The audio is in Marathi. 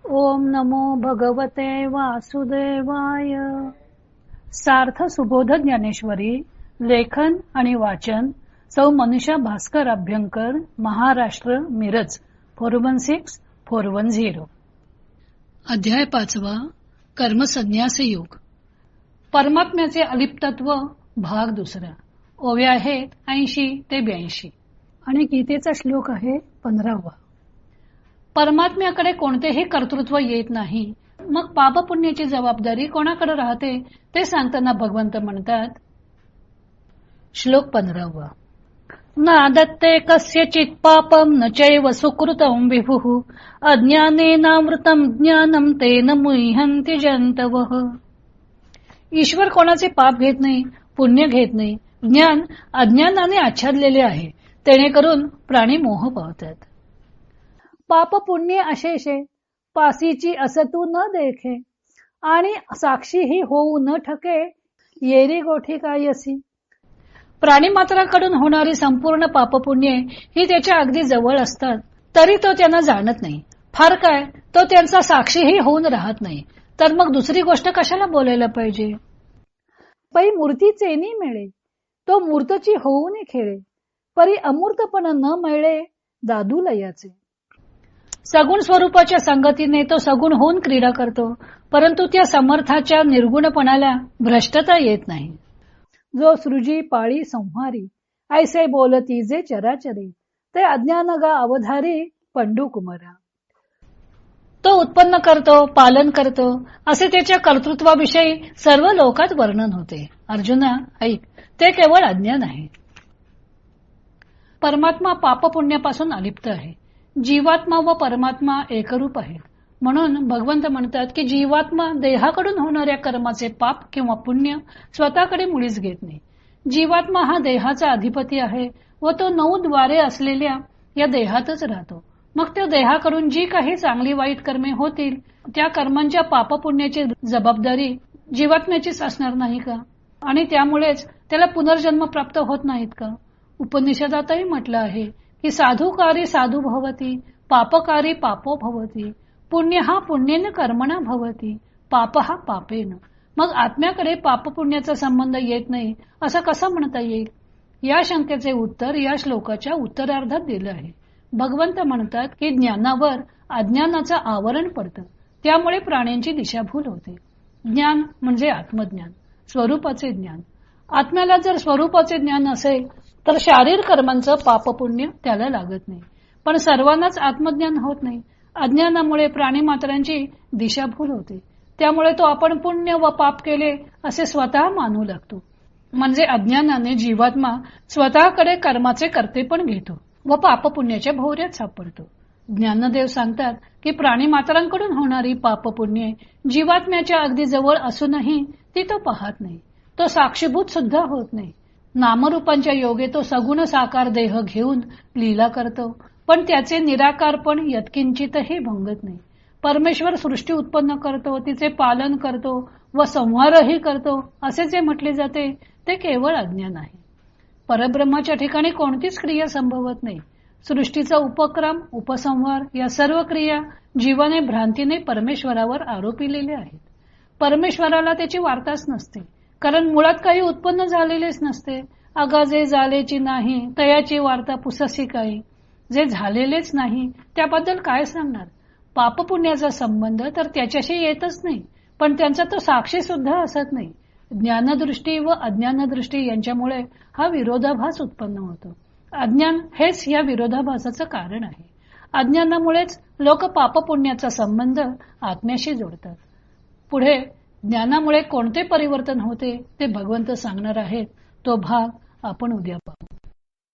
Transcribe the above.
ओम नमो भगवते वासुदेवाय. सार्थ सुबोध ज्ञानेश्वरी. लेखन आणि वाचन सौ मनीषा भास्कर अभ्यंकर, महाराष्ट्र, मिरज 416410. अध्याय 5. कर्मसन्यास योग. परमात्म्याचे अलिप्तत्व भाग 2. ओव्या आहेत 80 ते 82 आणि गीतेचा श्लोक आहे 15. परमात्म्याकडे कोणतेही कर्तृत्व येत नाही, मग पाप पुण्याची जबाबदारी कोणाकडे राहते ते सांगताना भगवंत म्हणतात. श्लोक 15. नादत्ते कस्यचित् पापं न चैव सुकृतं विभुः अज्ञानेनावृतं ज्ञानं तेन मुह्यन्ति जन्तवः. ईश्वर कोणाचे पाप घेत नाही, पुण्य घेत नाही. ज्ञान अज्ञानाने आच्छादलेले आहे, तेणेकरून प्राणी मोह पावतात. पाप पुण्य अशेषे पासीची असतू न देखे आणि साक्षीही होऊ न ठके येरी गोठी कायसी. प्राणी मात्राकडून होणारी संपूर्ण पापपुण्ये ही त्याच्या अगदी जवळ असतात, तरी तो त्यांना जाणत नाही. फार काय, तो त्यांचा साक्षीही होऊन राहत नाही, तर मग दुसरी गोष्ट कशाला बोलायला पाहिजे. पै मूर्तीचे नी मिळे तो मूर्तची होऊन खेळे, परी अमूर्तपण न मिळे दादू लयाचे. सगुण स्वरूपाच्या संगतीने तो सगुण होऊन क्रीडा करतो, परंतु त्या समर्थाच्या निर्गुणपणाला भ्रष्टता येत नाही. जो सृजी पाळी संहारी ऐसे बोलती जे चराचरे ते अज्ञान गा अवधारी पंडू कुमारा. तो उत्पन्न करतो, पालन करतो, असे त्याच्या कर्तृत्वाविषयी सर्व लोकात वर्णन होते. अर्जुना ऐक, ते केवळ अज्ञान आहे. परमात्मा पाप पुण्यापासून अलिप्त आहे. जीवात्मा व परमात्मा एकरूप आहेत. म्हणून भगवंत म्हणतात की जीवात्मा देहाकडून होणाऱ्या कर्माचे पाप किंवा पुण्य स्वतःकडे मुळीच घेत नाही. जीवात्मा हा देहाचा अधिपती आहे व तो 9 द्वारे असलेल्या या देहातच राहतो. मग त्या देहाकडून जी काही चांगली वाईट कर्मे होतील त्या कर्मांच्या पाप पुण्याची जबाबदारी जीवात्म्याचीच असणार नाही का? आणि त्यामुळेच त्याला पुनर्जन्म प्राप्त होत नाहीत का? उपनिषदातही म्हटलं आहे की साधुकारी साधू भवती पापकारी पापो भवती पुण्य हा पुण्येन कर्मणा भवती पाप हा पापेन. मग आत्म्याकडे पाप पुण्याचा संबंध येत नाही असं कसं म्हणता येईल? या शंकेचे उत्तर या श्लोकाच्या उत्तरार्धात दिलं आहे. भगवंत म्हणतात की ज्ञानावर अज्ञानाचं आवरण पडतं, त्यामुळे प्राण्यांची दिशाभूल होते. ज्ञान म्हणजे आत्मज्ञान, स्वरूपाचे ज्ञान. आत्म्याला जर स्वरूपाचे ज्ञान असेल तर शारीर कर्मांचं पाप पुण्य त्याला लागत नाही. पण सर्वांनाच आत्मज्ञान होत नाही. अज्ञानामुळे प्राणी मात्रांची दिशाभूल होते, त्यामुळे तो आपण पुण्य व पाप केले असे स्वतः मानू लागतो. म्हणजे अज्ञानाने जीवात्मा स्वतःकडे कर्माचे कर्तेपण घेतो व पाप पुण्याच्या भोवऱ्यात सापडतो. ज्ञानदेव सांगतात की प्राणी मात्रांकडून होणारी पाप पुण्ये जीवात्म्याच्या अगदी जवळ असूनही ती तो पाहत नाही, तो साक्षीभूत सुद्धा होत नाही. नामरूपांच्या योगे तो सगुण साकार देह घेऊन लीला करतो, पण त्याचे निराकारपण यत्किंचितही भंगत नाही. परमेश्वर सृष्टी उत्पन्न करतो, तिचे पालन करतो व संहारही करतो असे जे म्हटले जाते ते केवळ अज्ञान आहे. परब्रह्माच्या ठिकाणी कोणतीच क्रिया संभवत नाही. सृष्टीचा उपक्रम उपसंहार या सर्व क्रिया जीवाने भ्रांतीने परमेश्वरावर आरोपिलेल्या आहेत. परमेश्वराला त्याची वार्ताच नसते, कारण मुळात काही उत्पन्न झालेलेच नसते. अगा जे झालेची नाही तयाची वार्ता पुससी काही. जे झालेलेच नाही त्याबद्दल काय सांगणार? पाप पुण्याचा संबंध तर त्याच्याशी येतच नाही, पण त्यांचा तो साक्षी सुद्धा असत नाही. ज्ञानदृष्टी व अज्ञानदृष्टी यांच्यामुळे हा विरोधाभास उत्पन्न होतो. अज्ञान हेच या विरोधाभासाचं कारण आहे. अज्ञानामुळेच लोक पाप पुण्याचा संबंध आत्म्याशी जोडतात. पुढे ज्ञानामुळे कोणते परिवर्तन होते ते भगवंत सांगणार आहेत. तो भाग आपण उद्या पाहू.